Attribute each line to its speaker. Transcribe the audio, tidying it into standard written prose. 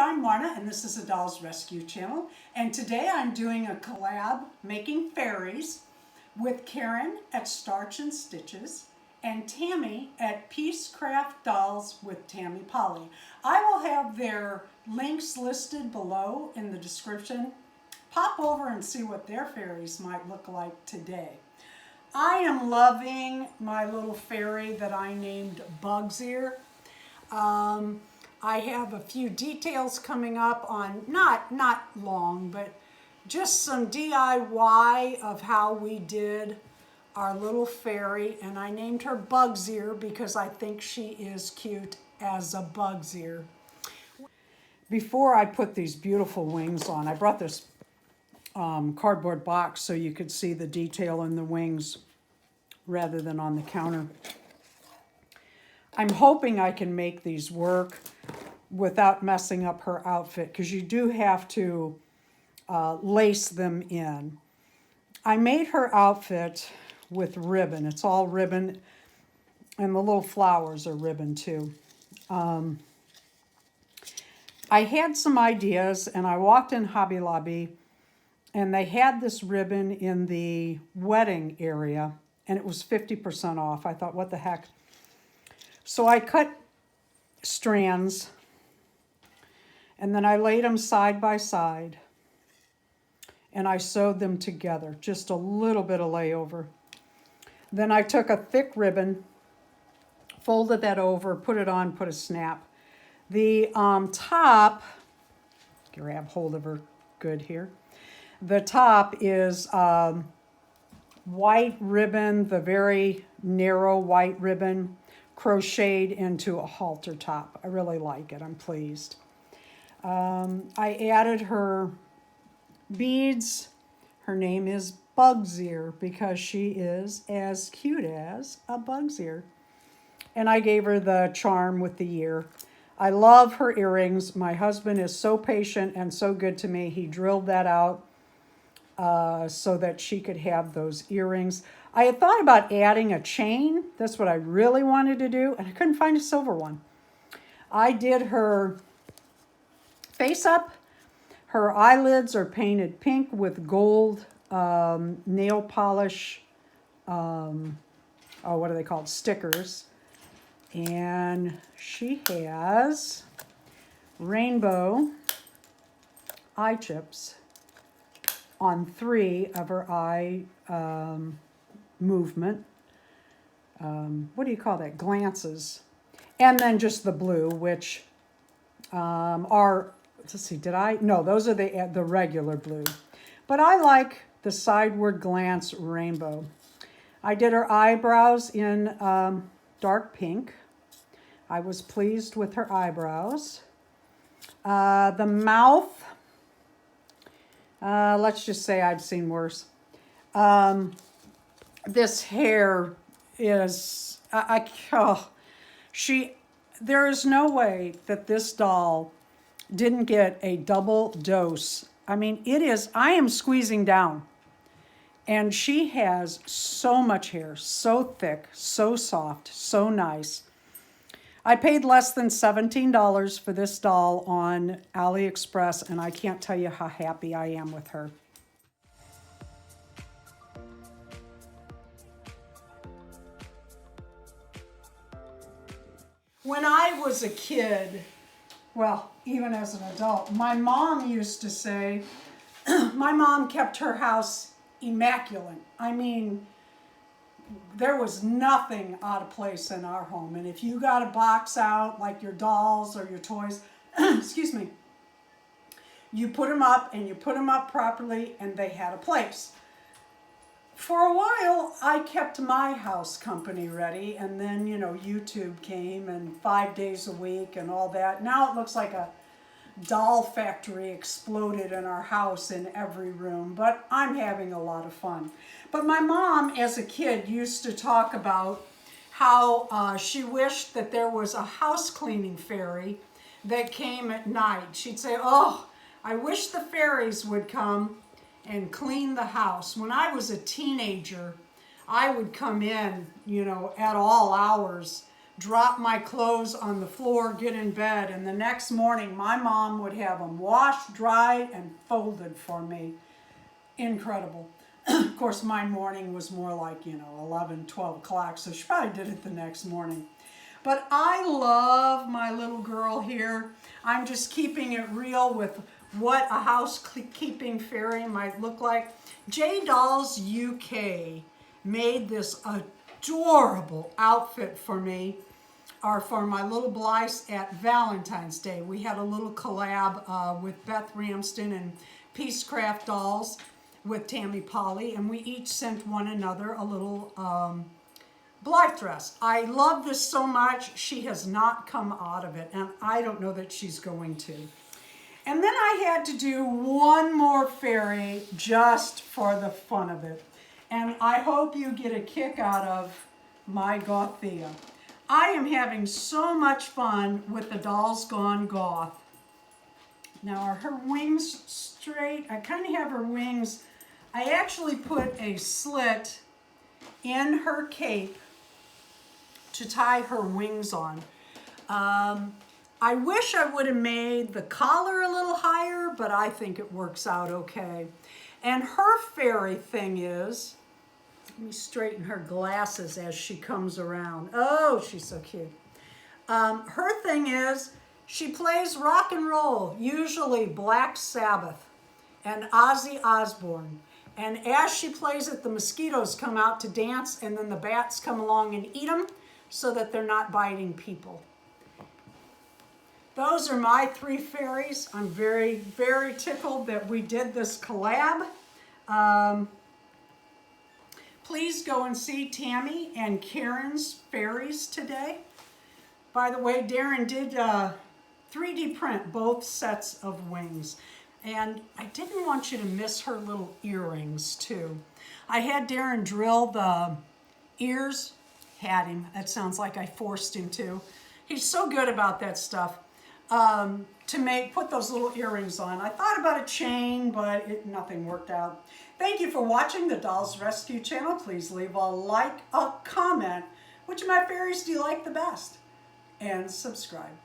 Speaker 1: I'm Marna and this is a Dolls Rescue channel, and today I'm doing a collab making fairies with Karen at Starch and Stitches and Tammy at Peacecraft Dolls with Tammy Polly. I will have their links listed below in the description. Pop over and see what their fairies might look like today. I am loving my little fairy that I named Bug's Ear. I have a few details coming up on, not long, but just some DIY of how we did our little fairy, and I named her Bug's Ear because I think she is cute as a bug's ear. Before I put these beautiful wings on, I brought this cardboard box so you could see the detail in the wings rather than on the counter. I'm hoping I can make these work without messing up her outfit, because you do have to lace them in. I made her outfit with ribbon. It's all ribbon, and the little flowers are ribbon too. I had some ideas, and I walked in Hobby Lobby, and they had this ribbon in the wedding area, and it was 50% off. I thought, what the heck? So I cut strands, and then I laid them side by side, and I sewed them together, just a little bit of layover. Then I took a thick ribbon, folded that over, put it on, put a snap. The top, grab hold of her good here. The top is white ribbon, the very narrow white ribbon, crocheted into a halter top. I really like it. I'm pleased. I added her beads. Her name is Bug's Ear because she is as cute as a bug's ear. And I gave her the charm with the ear. I love her earrings. My husband is so patient and so good to me. He drilled that out so that she could have those earrings. I had thought about adding a chain. That's what I really wanted to do, and I couldn't find a silver one. I did her face up. Her eyelids are painted pink with gold nail polish, what are they called? Stickers. And she has rainbow eye chips on 3 of her eye movement. What do you call that? Glances. And then just the blue, which are, let's see, no, those are the regular blue. But I like the sideward glance rainbow. I did her eyebrows in dark pink. I was pleased with her eyebrows. The mouth, let's just say I've seen worse. This hair is, there is no way that this doll didn't get a double dose. I mean, I am squeezing down. And she has so much hair, so thick, so soft, so nice. I paid less than $17 for this doll on AliExpress, and I can't tell you how happy I am with her. When I was a kid, well, even as an adult, my mom used to say, my mom kept her house immaculate. I mean, there was nothing out of place in our home. And if you got a box out, like your dolls or your toys, excuse me, you put them up and you put them up properly and they had a place. For a while, I kept my house company ready, and then, YouTube came and 5 days a week and all that. Now it looks like a doll factory exploded in our house in every room, but I'm having a lot of fun. But my mom, as a kid, used to talk about how she wished that there was a house cleaning fairy that came at night. She'd say, oh, I wish the fairies would come and clean the house. When I was a teenager, I would come in, at all hours drop my clothes on the floor, get in bed, and the next morning my mom would have them washed, dried, and folded for me. Incredible. Of course, my morning was more like, 11, 12 o'clock, so she probably did it the next morning. But I love my little girl here. I'm just keeping it real with what a housekeeping fairy might look like. J Dolls UK made this adorable outfit for me, or for my little Blythes at Valentine's Day. We had a little collab with Beth Ramsden and Peacecraft Dolls with Tammy Polly, and we each sent one another a little Blythe dress. I love this so much, she has not come out of it, and I don't know that she's going to. And then I had to do one more fairy just for the fun of it. And I hope you get a kick out of my Gothia. I am having so much fun with the Dolls Gone Goth. Now, are her wings straight? I kind of have her wings. I actually put a slit in her cape to tie her wings on. I wish I would have made the collar a little higher, but I think it works out okay. And her fairy thing is, let me straighten her glasses as she comes around. Oh, she's so cute. Her thing is, she plays rock and roll, usually Black Sabbath and Ozzy Osbourne. And as she plays it, the mosquitoes come out to dance, and then the bats come along and eat them so that they're not biting people. Those are my 3 fairies. I'm very, very tickled that we did this collab. Please go and see Tammy and Karen's fairies today. By the way, Darren did 3D print both sets of wings. And I didn't want you to miss her little earrings too. I had Darren drill the ears. Had him. That sounds like I forced him to. He's so good about that stuff. To put those little earrings on. I thought about a chain, but nothing worked out. Thank you for watching the Dolls Rescue channel. Please leave a like, a comment. Which of my fairies do you like the best? And subscribe.